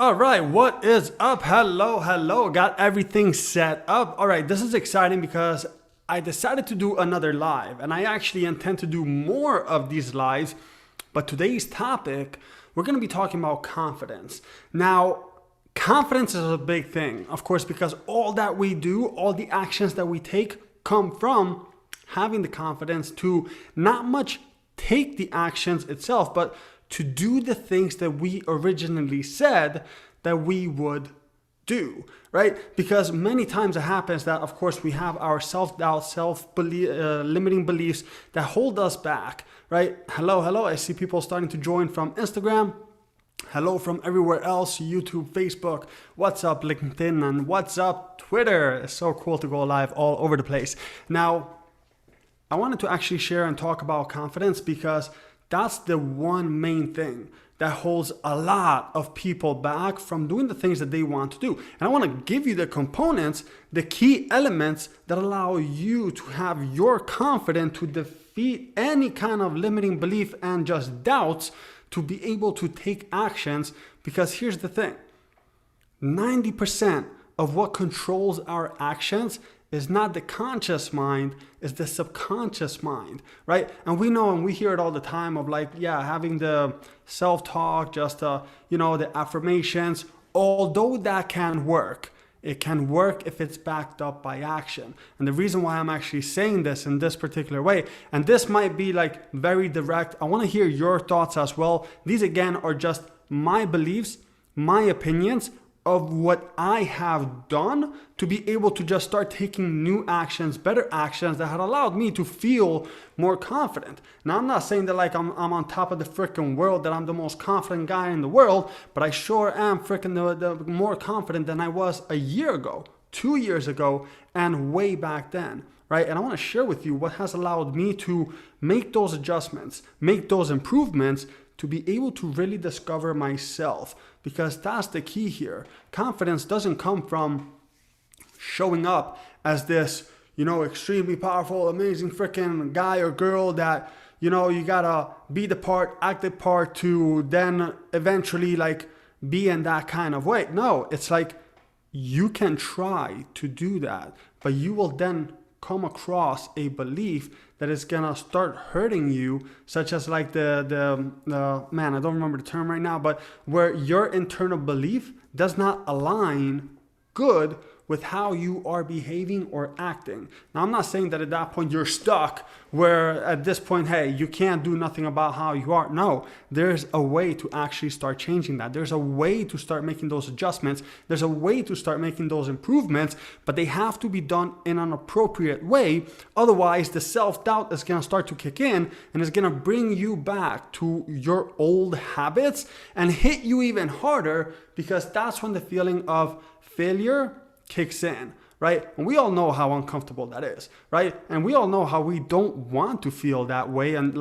All right, what is up? Hello. Got everything set up. All right, this is exciting because I decided to do another live and I actually intend to do more of these lives. But today's topic, we're going to be talking about confidence. Now, confidence is a big thing, of course, because all that we do, all the actions that we take come from having the confidence to not much take the actions itself, but to do the things that we originally said that we would do, right? Because many times it happens that, of course, we have our self-doubt, limiting beliefs that hold us back, right? Hello. I see people starting to join from Instagram. Hello from everywhere else, YouTube, Facebook, what's up LinkedIn, and what's up Twitter. It's so cool to go live all over the place. Now, I wanted to actually share and talk about confidence because that's the one main thing that holds a lot of people back from doing the things that they want to do. And I want to give you the components, the key elements that allow you to have your confidence to defeat any kind of limiting belief and just doubts to be able to take actions. Because here's the thing, 90% of what controls our actions is not the conscious mind, is the subconscious mind, right? And we know and we hear it all the time of having the self-talk, the affirmations, although that can work. It can work if it's backed up by action. And the reason why I'm actually saying this in this particular way, and this might be very direct, I want to hear your thoughts as well. These again are just my beliefs, my opinions, of what I have done to be able to just start taking new actions, better actions that had allowed me to feel more confident. Now, I'm not saying that I'm on top of the freaking world, that I'm the most confident guy in the world, but I sure am freaking the more confident than I was a year ago, 2 years ago, and way back then. Right? And I want to share with you what has allowed me to make those adjustments, make those improvements to be able to really discover myself, because that's the key here. Confidence doesn't come from showing up as this, extremely powerful, amazing freaking guy or girl that, you gotta be the part, act the part to then eventually be in that kind of way. No, it's you can try to do that, but you will then come across a belief that is gonna start hurting you, such as the man, I don't remember the term right now, but where your internal belief does not align good with how you are behaving or acting. Now, I'm not saying that at that point you're stuck, where at this point, hey, you can't do nothing about how you are. No, there's a way to actually start changing that. There's a way to start making those adjustments. There's a way to start making those improvements, but they have to be done in an appropriate way. Otherwise, the self-doubt is gonna start to kick in and is gonna bring you back to your old habits and hit you even harder, because that's when the feeling of failure kicks in, right? And we all know how uncomfortable that is, right? And we all know how we don't want to feel that way, and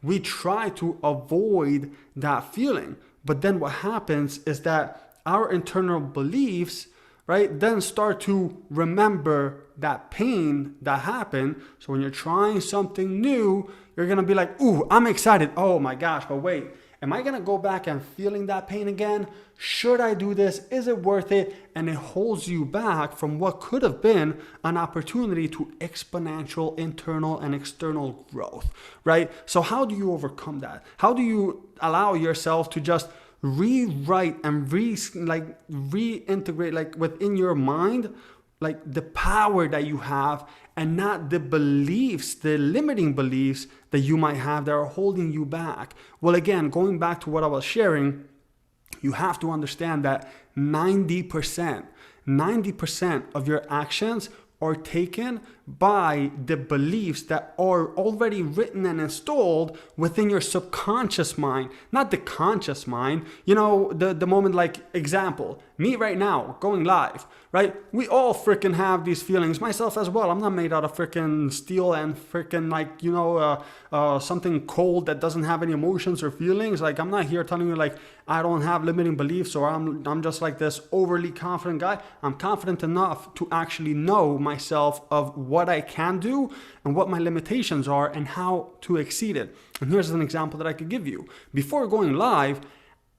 we try to avoid that feeling. But then what happens is that our internal beliefs, right, then start to remember that pain that happened. So when you're trying something new, you're gonna be like, ooh, I'm excited. Oh my gosh, but wait, am I gonna go back and feeling that pain again? Should I do this? Is it worth it? And it holds you back from what could have been an opportunity to exponential internal and external growth, right? So how do you overcome that? How do you allow yourself to just rewrite and reintegrate within your mind the power that you have, and not the beliefs, the limiting beliefs that you might have that are holding you back? Well, again, going back to what I was sharing, you have to understand that 90% of your actions are taken by the beliefs that are already written and installed within your subconscious mind, not the conscious mind. The moment, example, me right now going live, right? We all freaking have these feelings, myself as well. I'm not made out of freaking steel and freaking something cold that doesn't have any emotions or feelings. I'm not here telling you I don't have limiting beliefs, or I'm just this overly confident guy. I'm confident enough to actually know myself of what I can do and what my limitations are and how to exceed it. And here's an example that I could give you. Before going live,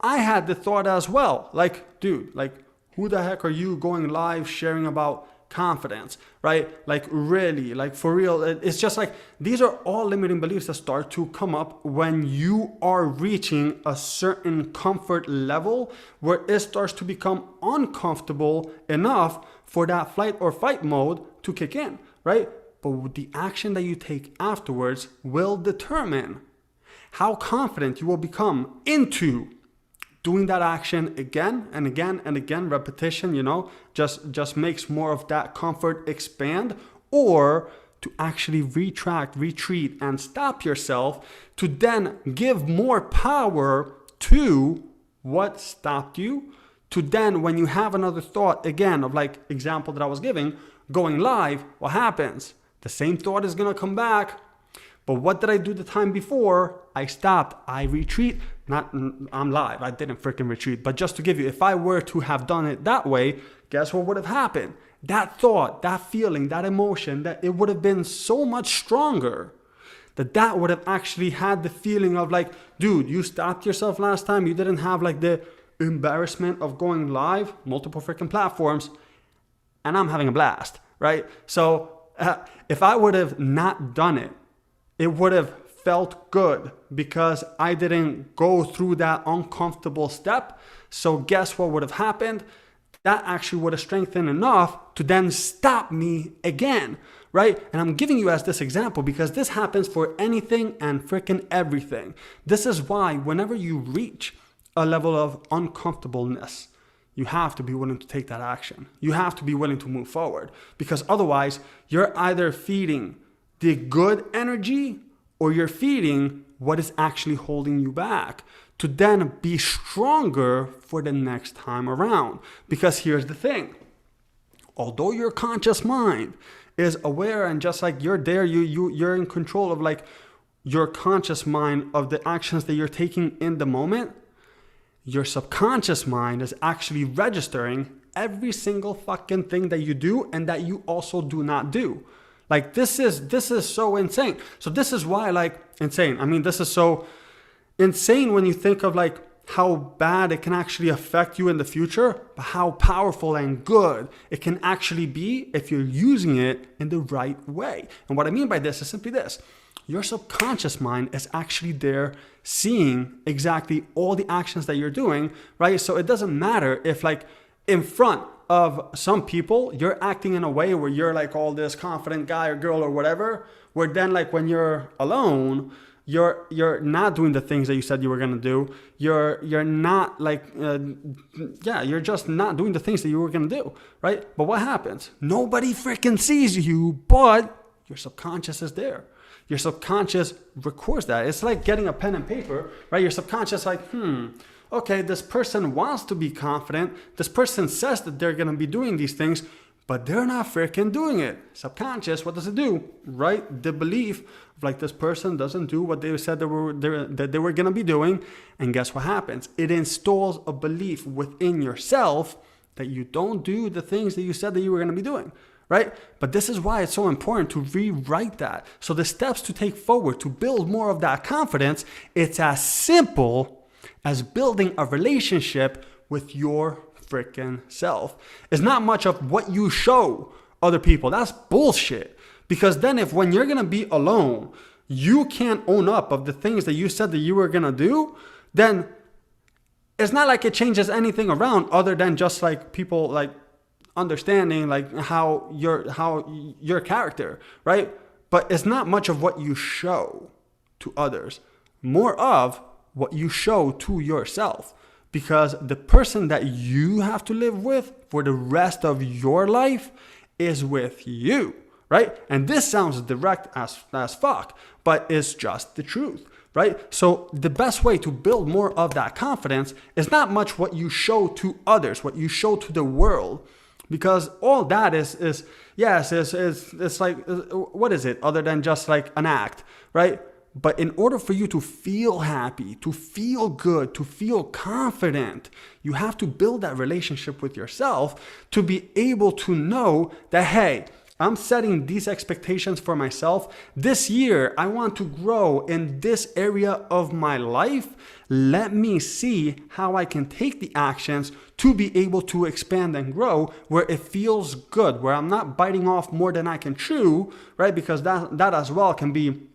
I had the thought as well, like, dude, like, who the heck are you going live sharing about confidence, right? Like, really, like, for real. It's just like, these are all limiting beliefs that start to come up when you are reaching a certain comfort level where it starts to become uncomfortable enough for that flight or fight mode to kick in, right? But the action that you take afterwards will determine how confident you will become into doing that action again and again and again. Repetition, just makes more of that comfort expand, or to actually retract, retreat, and stop yourself to then give more power to what stopped you, to then, when you have another thought, again, of like example that I was giving, going live, what happens? The same thought is gonna come back. But what did I do the time before? I stopped, I retreat. I'm live, I didn't freaking retreat. But just to give you, if I were to have done it that way, guess what would have happened? That thought, that feeling, that emotion, that it would have been so much stronger that would have actually had the feeling of like, dude, you stopped yourself last time. You didn't have like the embarrassment of going live, multiple freaking platforms, and I'm having a blast, right? So if I would have not done it, it would have felt good because I didn't go through that uncomfortable step. So guess what would have happened? That actually would have strengthened enough to then stop me again, right? And I'm giving you as this example because this happens for anything and freaking everything. This is why whenever you reach a level of uncomfortableness, you have to be willing to take that action. You have to be willing to move forward, because otherwise you're either feeding the good energy or you're feeding what is actually holding you back to then be stronger for the next time around. Because here's the thing. Although your conscious mind is aware and just like you're there, you're in control of like your conscious mind of the actions that you're taking in the moment, your subconscious mind is actually registering every single fucking thing that you do and that you also do not do. Like this is so insane. So this is why, like, insane. I mean, this is so insane when you think of like how bad it can actually affect you in the future, but how powerful and good it can actually be if you're using it in the right way. And what I mean by this is simply this. Your subconscious mind is actually there seeing exactly all the actions that you're doing, right? So it doesn't matter if like in front of some people, you're acting in a way where you're like all this confident guy or girl or whatever, where then like when you're alone, you're not doing the things that you said you were gonna do. You're not like, you're just not doing the things that you were gonna do, right? But what happens? Nobody freaking sees you, but your subconscious is there. Your subconscious records that. It's like getting a pen and paper, right? Your subconscious like, okay, this person wants to be confident. This person says that they're going to be doing these things, but they're not freaking doing it. Subconscious, what does it do? Right? The belief of like this person doesn't do what they said that they were going to be doing. And guess what happens? It installs a belief within yourself that you don't do the things that you said that you were going to be doing. Right? But this is why it's so important to rewrite that. So the steps to take forward to build more of that confidence, it's as simple as building a relationship with your freaking self. It's not much of what you show other people. That's bullshit. Because then if when you're going to be alone, you can't own up of the things that you said that you were going to do, then it's not like it changes anything around other than just like people like understanding like how your character, right? But it's not much of what you show to others, more of what you show to yourself, because the person that you have to live with for the rest of your life is with you, right? And this sounds direct as fuck, but it's just the truth, right? So the best way to build more of that confidence is not much what you show to others, what you show to the world. Because all that is like, what is it other than just like an act, right? But in order for you to feel happy, to feel good, to feel confident, you have to build that relationship with yourself to be able to know that, hey, I'm setting these expectations for myself. This year, I want to grow in this area of my life. Let me see how I can take the actions to be able to expand and grow where it feels good, where I'm not biting off more than I can chew, right? Because that as well can be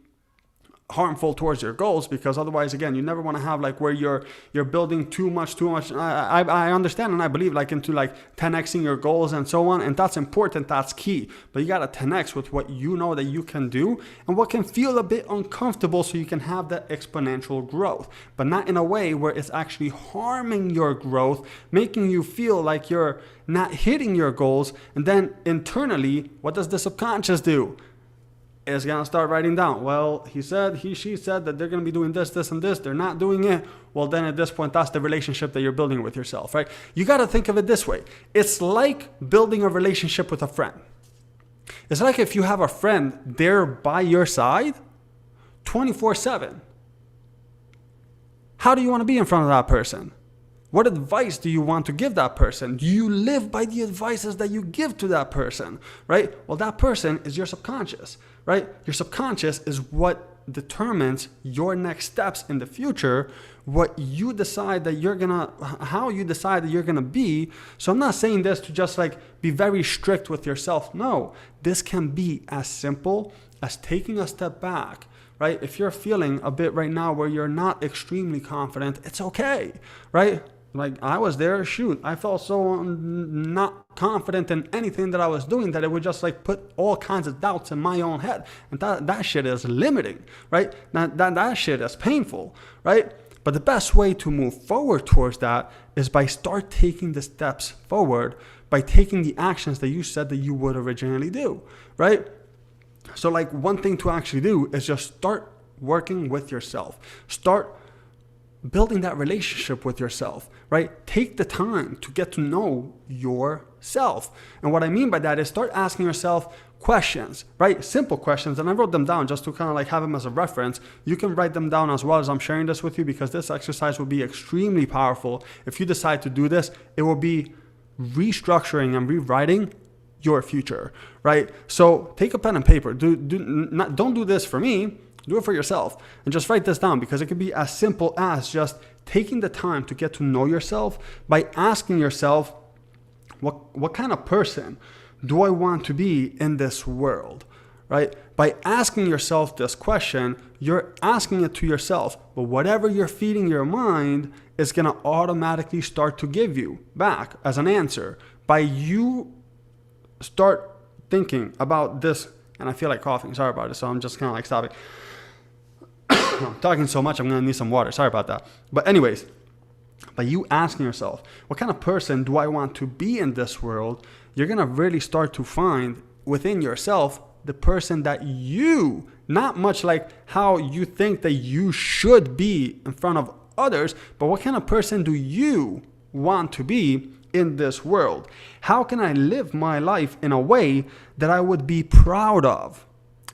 harmful towards your goals, because otherwise, again, you never want to have like where you're building too much. I understand and I believe like into like 10xing your goals and so on, and that's important, that's key. But you got to 10x with what you know that you can do and what can feel a bit uncomfortable, so you can have that exponential growth, but not in a way where it's actually harming your growth, making you feel like you're not hitting your goals. And then internally, what does the subconscious do? Is going to start writing down, well, she said that they're going to be doing this, and this. They're not doing it. Well, then at this point, that's the relationship that you're building with yourself, right? You got to think of it this way. It's like building a relationship with a friend. It's like if you have a friend there by your side 24/7. How do you want to be in front of that person? What advice do you want to give that person? Do you live by the advices that you give to that person, right? Well, that person is your subconscious, right? Your subconscious is what determines your next steps in the future, what you decide that how you decide that you're gonna be. So I'm not saying this to just like be very strict with yourself. No, this can be as simple as taking a step back, right? If you're feeling a bit right now where you're not extremely confident, it's okay, right? Like I was there, I felt so not confident in anything that I was doing that it would just like put all kinds of doubts in my own head. And that shit is limiting, right? That shit is painful, right? But the best way to move forward towards that is by start taking the steps forward, by taking the actions that you said that you would originally do, right? So like one thing to actually do is just start working with yourself. Start building that relationship with yourself, right? Take the time to get to know yourself. And what I mean by that is start asking yourself questions, right? Simple questions. And I wrote them down just to kind of like have them as a reference. You can write them down as well as I'm sharing this with you, because this exercise will be extremely powerful. If you decide to do this, it will be restructuring and rewriting your future, right? So take a pen and paper. Don't do this for me. Do it for yourself and just write this down, because it could be as simple as just taking the time to get to know yourself by asking yourself, what kind of person do I want to be in this world, right? By asking yourself this question, you're asking it to yourself, but whatever you're feeding your mind is going to automatically start to give you back as an answer. By you start thinking about this, and I feel like coughing, sorry about it, so I'm just kind of like stopping. I'm talking so much, I'm going to need some water. Sorry about that. But anyways, by you asking yourself, what kind of person do I want to be in this world? You're going to really start to find within yourself the person that you, not much like how you think that you should be in front of others, but what kind of person do you want to be in this world? How can I live my life in a way that I would be proud of,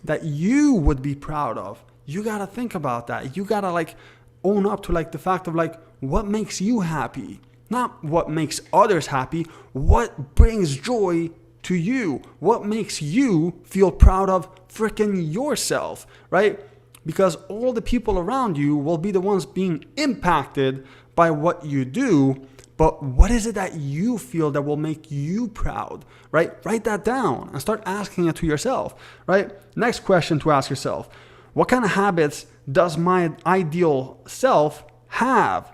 that you would be proud of? You got to think about that. You got to like own up to like the fact of like what makes you happy, not what makes others happy. What brings joy to you? What makes you feel proud of freaking yourself, right? Because all the people around you will be the ones being impacted by what you do. But what is it that you feel that will make you proud, right? Write that down and start asking it to yourself, right? Next question to ask yourself: what kind of habits does my ideal self have?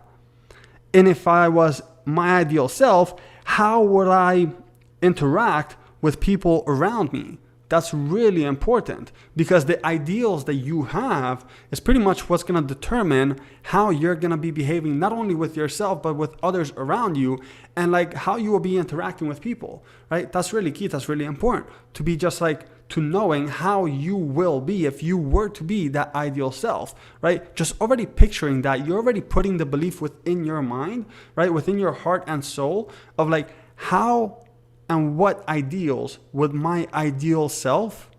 And if I was my ideal self, how would I interact with people around me? That's really important, because the ideals that you have is pretty much what's going to determine how you're going to be behaving, not only with yourself, but with others around you, and like how you will be interacting with people, right? That's really key. That's really important to be just like to knowing how you will be if you were to be that ideal self, right? Just already picturing that, you're already putting the belief within your mind, right? Within your heart and soul of like, how and what ideals would my ideal self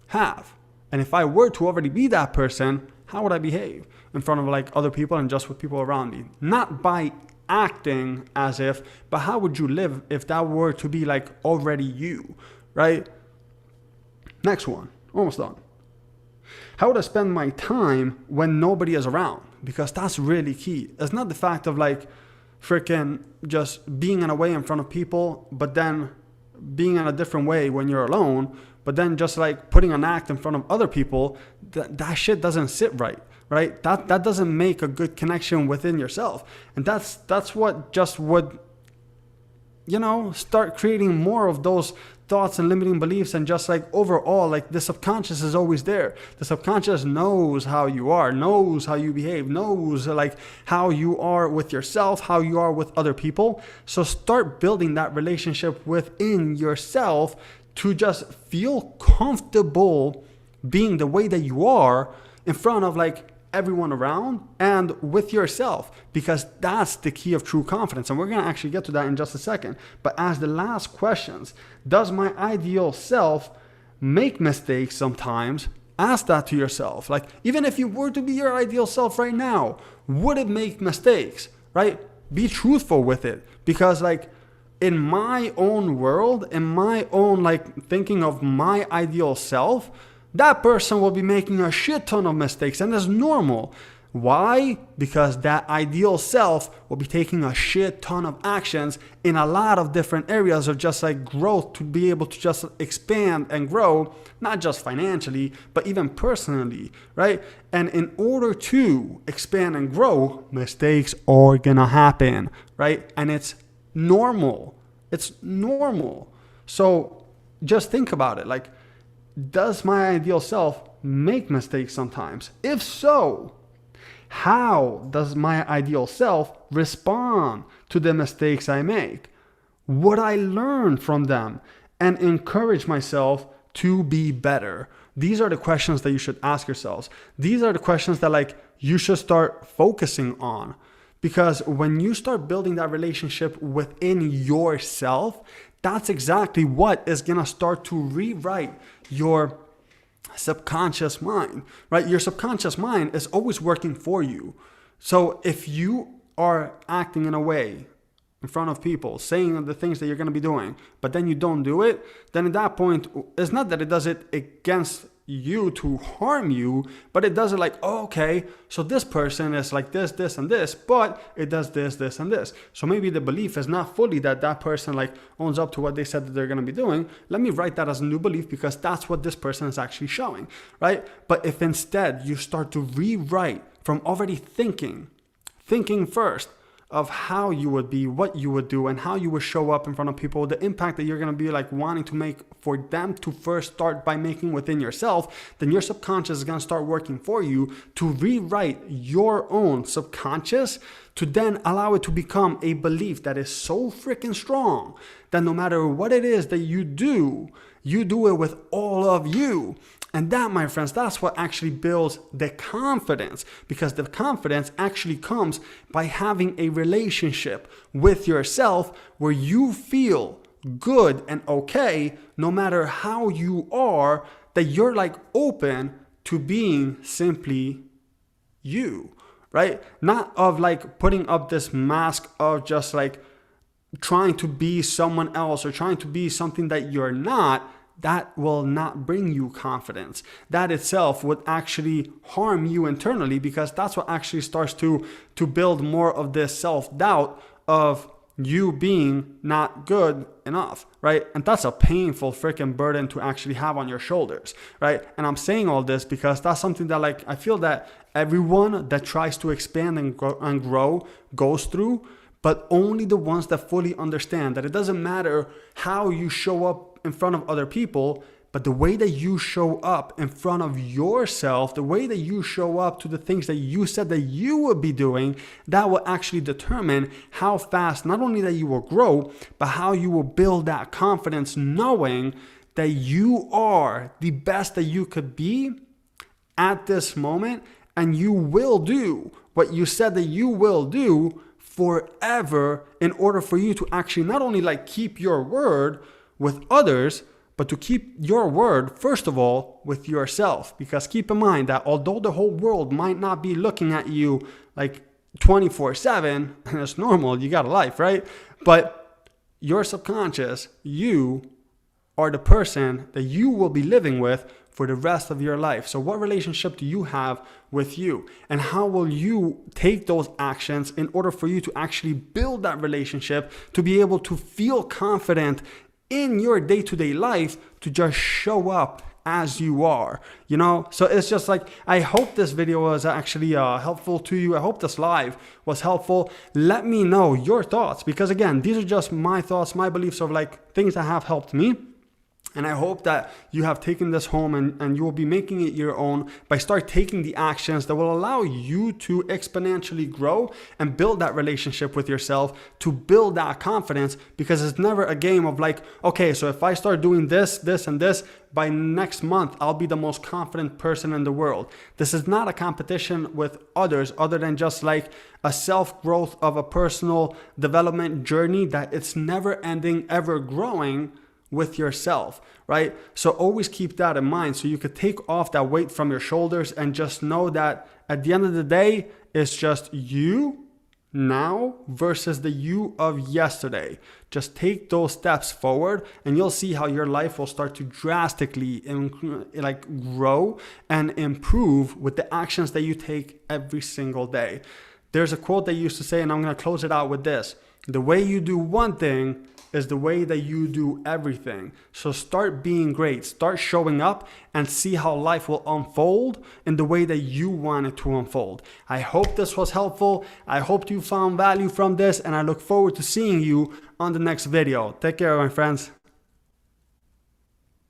have? And if I were to already be that person, how would I behave in front of like other people and just with people around me? Not by acting as if, but how would you live if that were to be like already you, right? Next one, almost done. How would I spend my time when nobody is around? Because that's really key. It's not the fact of like freaking just being in a way in front of people, but then being in a different way when you're alone, but then just like putting an act in front of other people. That shit doesn't sit right? That doesn't make a good connection within yourself. And that's what just would, start creating more of those thoughts and limiting beliefs. And just like overall, like the subconscious is always there. The subconscious knows how you are, knows how you behave, knows like how you are with yourself, how you are with other people. So start building that relationship within yourself to just feel comfortable being the way that you are in front of like everyone around and with yourself, because that's the key of true confidence. And we're going to actually get to that in just a second. But as the last questions, does my ideal self make mistakes sometimes? Ask that to yourself. Like, even if you were to be your ideal self right now, would it make mistakes, right? Be truthful with it. Because like in my own world, in my own like thinking of my ideal self, that person will be making a shit ton of mistakes, and that's normal. Why? Because that ideal self will be taking a shit ton of actions in a lot of different areas of just like growth to be able to just expand and grow, not just financially, but even personally, right? And in order to expand and grow, mistakes are gonna happen, right? And it's normal. It's normal. So just think about it. Like, does my ideal self make mistakes sometimes? If so, how does my ideal self respond to the mistakes I make? Would I learn from them and encourage myself to be better? These are the questions that you should ask yourselves. These are the questions that like you should start focusing on. Because when you start building that relationship within yourself, that's exactly what is going to start to rewrite your subconscious mind, right? Your subconscious mind is always working for you. So if you are acting in a way in front of people, saying the things that you're going to be doing, but then you don't do it, then at that point, it's not that it does it against you to harm you, but it does it like, oh, okay, so this person is like this, this, and this, but it does this, this, and this. So maybe the belief is not fully that that person like owns up to what they said that they're going to be doing. Let me write that as a new belief because that's what this person is actually showing, right? But if instead you start to rewrite from already thinking first, of how you would be, what you would do, and how you would show up in front of people, the impact that you're going to be like wanting to make for them to first start by making within yourself, then your subconscious is going to start working for you to rewrite your own subconscious to then allow it to become a belief that is so freaking strong that no matter what it is that you do it with all of you. And that, my friends, that's what actually builds the confidence, because the confidence actually comes by having a relationship with yourself where you feel good and okay no matter how you are, that you're like open to being simply you, right? Not of like putting up this mask of just like trying to be someone else or trying to be something that you're not. That will not bring you confidence. That itself would actually harm you internally, because that's what actually starts to build more of this self-doubt of you being not good enough, right? And that's a painful freaking burden to actually have on your shoulders, right? And I'm saying all this because that's something that like I feel that everyone that tries to expand and grow goes through, but only the ones that fully understand that it doesn't matter how you show up in front of other people, but the way that you show up in front of yourself, the way that you show up to the things that you said that you would be doing, that will actually determine how fast not only that you will grow, but how you will build that confidence, knowing that you are the best that you could be at this moment, and you will do what you said that you will do forever in order for you to actually not only like keep your word with others, but to keep your word, first of all, with yourself. Because keep in mind that although the whole world might not be looking at you like 24/7, and it's normal, you got a life, right? But your subconscious, you are the person that you will be living with for the rest of your life. So what relationship do you have with you? And how will you take those actions in order for you to actually build that relationship, to be able to feel confident in your day-to-day life, to just show up as you are, you know? So it's just like, I hope this video was actually helpful to you. I hope this live was helpful. Let me know your thoughts, because again, these are just my thoughts, my beliefs of like things that have helped me. And I hope that you have taken this home and you will be making it your own by start taking the actions that will allow you to exponentially grow and build that relationship with yourself, to build that confidence, because it's never a game of like, okay, so if I start doing this, this, and this, by next month, I'll be the most confident person in the world. This is not a competition with others other than just like a self-growth of a personal development journey that it's never ending, ever growing with yourself, right? So always keep that in mind so you could take off that weight from your shoulders and just know that at the end of the day, it's just you now versus the you of yesterday. Just take those steps forward and you'll see how your life will start to drastically grow and improve with the actions that you take every single day. There's a quote they used to say, and I'm going to close it out with this: the way you do one thing is the way that you do everything. So start being great, start showing up, and see how life will unfold in the way that you want it to unfold. I hope this was helpful. I hope you found value from this, and I look forward to seeing you on the next video. Take care, my friends.